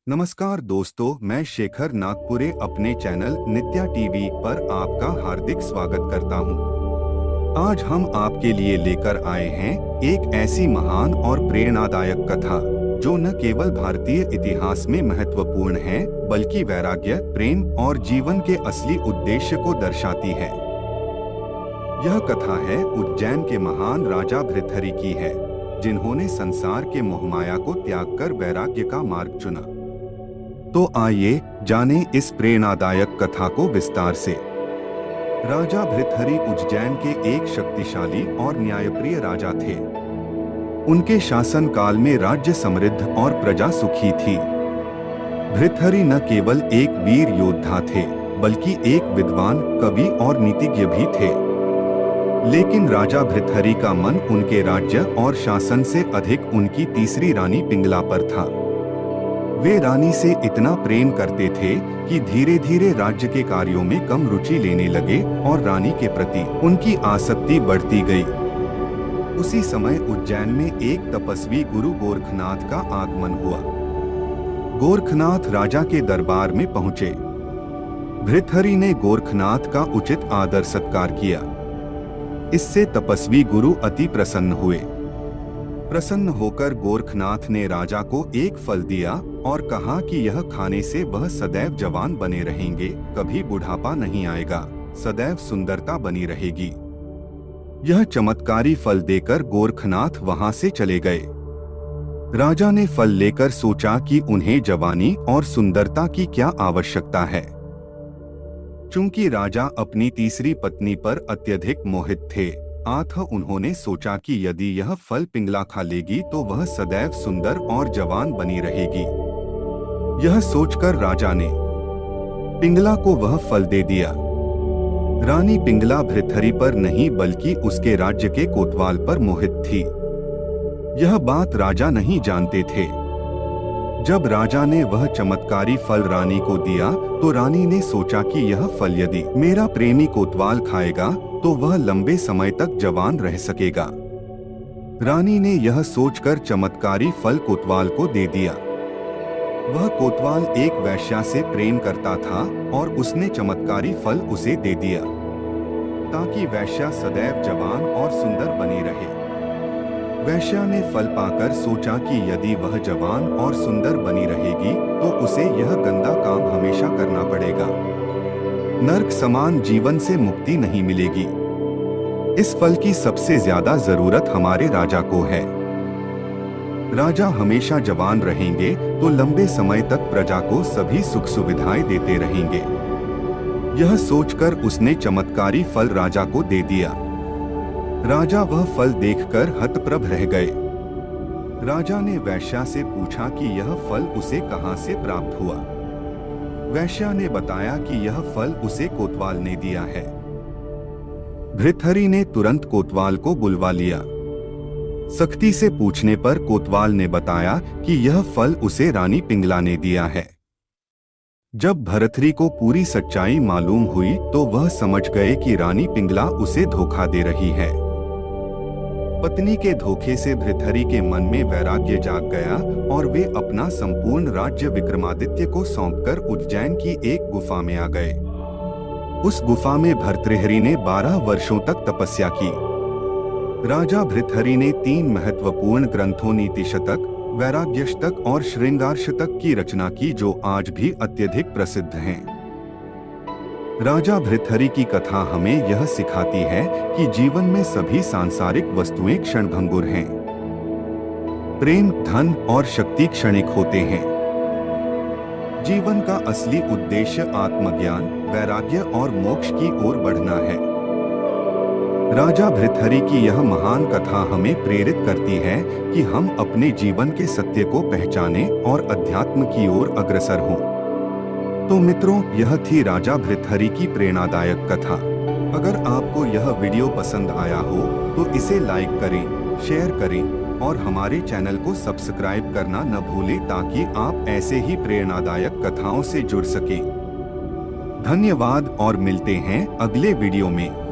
नमस्कार दोस्तों, मैं शेखर नागपुरे अपने चैनल नित्या टीवी पर आपका हार्दिक स्वागत करता हूं। आज हम आपके लिए लेकर आए हैं एक ऐसी महान और प्रेरणादायक कथा जो न केवल भारतीय इतिहास में महत्वपूर्ण है बल्कि वैराग्य, प्रेम और जीवन के असली उद्देश्य को दर्शाती है। यह कथा है उज्जैन के महान राजा भृतहरि की है, जिन्होंने संसार के मोहमाया को त्याग कर वैराग्य का मार्ग चुना। तो आइए जानें इस प्रेरणादायक कथा को विस्तार से। राजा भृतहरि उज्जैन के एक शक्तिशाली और न्यायप्रिय राजा थे। उनके शासन काल में राज्य समृद्ध और प्रजा सुखी थी। भृतहरि न केवल एक वीर योद्धा थे बल्कि एक विद्वान, कवि और नीतिज्ञ भी थे। लेकिन राजा भृतहरि का मन उनके राज्य और शासन से अधिक उनकी तीसरी रानी पिंगला पर था। वे रानी से इतना प्रेम करते थे कि धीरे धीरे राज्य के कार्यों में कम रुचि लेने लगे और रानी के प्रति उनकी आसक्ति बढ़ती गई। उसी समय उज्जैन में एक तपस्वी गुरु गोरखनाथ का आगमन हुआ। गोरखनाथ राजा के दरबार में पहुंचे। भृतहरि ने गोरखनाथ का उचित आदर सत्कार किया। इससे तपस्वी गुरु अति प्रसन्न हुए। प्रसन्न होकर गोरखनाथ ने राजा को एक फल दिया और कहा कि यह खाने से वह सदैव जवान बने रहेंगे, कभी बुढ़ापा नहीं आएगा, सदैव सुंदरता बनी रहेगी। यह चमत्कारी फल देकर गोरखनाथ वहां से चले गए। राजा ने फल लेकर सोचा कि उन्हें जवानी और सुंदरता की क्या आवश्यकता है। चूंकि राजा अपनी तीसरी पत्नी पर अत्यधिक मोहित थे, अतः उन्होंने सोचा कि यदि यह फल पिंगला खा लेगी तो वह सदैव सुंदर और जवान बनी रहेगी। यह सोचकर राजा ने पिंगला को वह फल दे दिया। रानी पिंगला भृतहरि पर नहीं बल्कि उसके राज्य के कोतवाल पर मोहित थी। यह बात राजा नहीं जानते थे। जब राजा ने वह चमत्कारी फल रानी को दिया तो रानी ने सोचा कि यह फल यदि मेरा प्रेमी कोतवाल खाएगा तो वह लंबे समय तक जवान रह सकेगा। रानी ने यह सोचकर चमत्कारी फल कोतवाल को दे दिया। वह कोतवाल एक वैश्या से प्रेम करता था और उसने चमत्कारी फल उसे दे दिया ताकि वैश्या सदैव जवान और सुंदर बनी रहे। वैश्या ने फल पाकर सोचा कि यदि वह जवान और सुंदर बनी रहेगी तो उसे यह गंदा काम हमेशा करना पड़ेगा। नरक समान जीवन से मुक्ति नहीं मिलेगी। इस फल की सबसे ज्यादा जरूरत हमारे राजा को है। राजा हमेशा जवान रहेंगे तो लंबे समय तक प्रजा को सभी सुख सुविधाएं देते रहेंगे। यह सोचकर उसने चमत्कारी फल राजा को दे दिया। राजा वह फल देखकर हतप्रभ रह गए। राजा ने वैश्या से पूछा कि यह फल उसे कहां से प्राप्त हुआ। वैश्या ने बताया कि यह फल उसे कोतवाल ने दिया है। भृतहरि ने तुरंत कोतवाल को बुलवा लिया। सख्ती से पूछने पर कोतवाल ने बताया कि यह फल उसे रानी पिंगला ने दिया है। जब भृतहरि को पूरी सच्चाई मालूम हुई तो वह समझ गए कि रानी पिंगला उसे धोखा दे रही है। पत्नी के धोखे से भृतहरि के मन में वैराग्य जाग गया और वे अपना संपूर्ण राज्य विक्रमादित्य को सौंपकर उज्जैन की एक गुफा में आ गए। उस गुफा में भर्तृहरि ने 12 वर्षों तक तपस्या की। राजा भृतहरि ने 3 महत्वपूर्ण ग्रंथों नीति शतक, वैराग्य शतक और श्रृंगार शतक की रचना की जो आज भी अत्यधिक प्रसिद्ध हैं। राजा भृतहरि की कथा हमें यह सिखाती है कि जीवन में सभी सांसारिक वस्तुएं क्षणभंगुर हैं। प्रेम, धन और शक्ति क्षणिक होते हैं। जीवन का असली उद्देश्य आत्मज्ञान, वैराग्य और मोक्ष की ओर बढ़ना है। राजा भृतहरि की यह महान कथा हमें प्रेरित करती है कि हम अपने जीवन के सत्य को पहचानें और अध्यात्म की ओर अग्रसर हों। तो मित्रों, यह थी राजा भृतहरि की प्रेरणादायक कथा। अगर आपको यह वीडियो पसंद आया हो तो इसे लाइक करें, शेयर करें और हमारे चैनल को सब्सक्राइब करना न भूलें ताकि आप ऐसे ही प्रेरणादायक कथाओं से जुड़ सकें। धन्यवाद और मिलते हैं अगले वीडियो में।